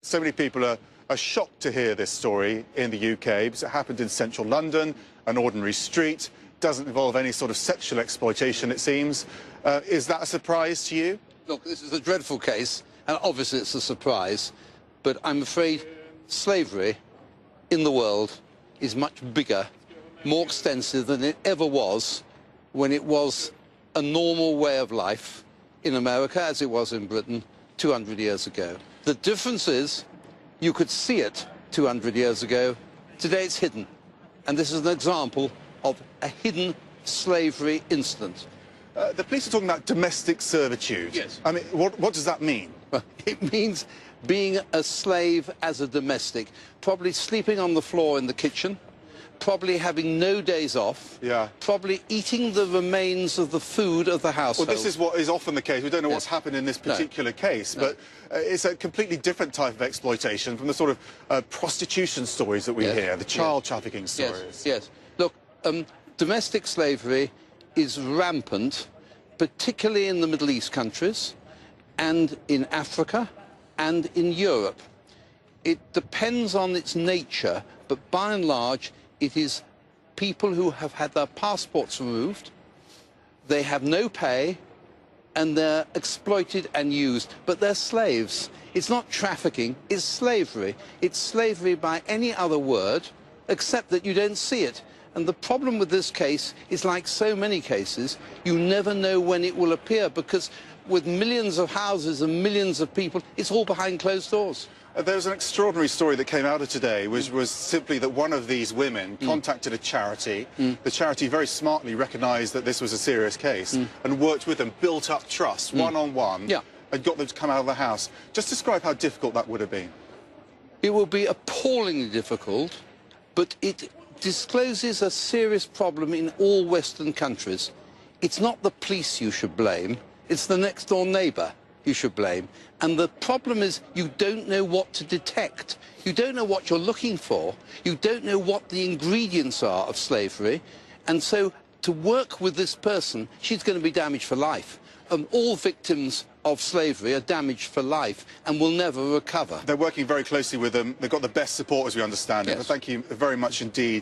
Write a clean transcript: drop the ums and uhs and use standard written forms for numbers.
So many people are shocked to hear this story in the UK because it happened in central London, an ordinary street, doesn't involve any sort of sexual exploitation, it seems. Is that a surprise to you? Look, this is a dreadful case, and obviously it's a surprise, but I'm afraid slavery in the world is much bigger, more extensive than it ever was when it was a normal way of life in America, as it was in Britain 200 years ago. The difference is you could see it 200 years ago. Today it's hidden. And this is an example of a hidden slavery incident. The police are talking about domestic servitude. Yes. I mean, what does that mean? Well, it means being a slave as a domestic, probably sleeping on the floor in the kitchen, probably having no days off, probably eating the remains of the food of the household. Well, this is what is often the case. We don't know what's happened in this particular case, but it's a completely different type of exploitation from the sort of prostitution stories that we hear, the child trafficking stories. Yes. Look, domestic slavery is rampant, particularly in the Middle East countries and in Africa and in Europe. It depends on its nature, but by and large, it is people who have had their passports removed, they have no pay, and they're exploited and used, but they're slaves. It's not trafficking, it's slavery. It's slavery by any other word, except that you don't see it. And the problem with this case is, like so many cases, you never know when it will appear, because with millions of houses and millions of people, it's all behind closed doors. There was an extraordinary story that came out of today, which was simply that one of these women contacted a charity. The charity very smartly recognised that this was a serious case and worked with them, built up trust, one-on-one, and got them to come out of the house. Just describe how difficult that would have been. It will be appallingly difficult, but it discloses a serious problem in all Western countries. It's not the police you should blame, it's the next-door neighbour you should blame. And the problem is you don't know what to detect. You don't know what you're looking for. You don't know what the ingredients are of slavery. And so to work with this person, she's going to be damaged for life. All victims of slavery are damaged for life and will never recover. They're working very closely with them. They've got the best support, as we understand it. But thank you very much indeed.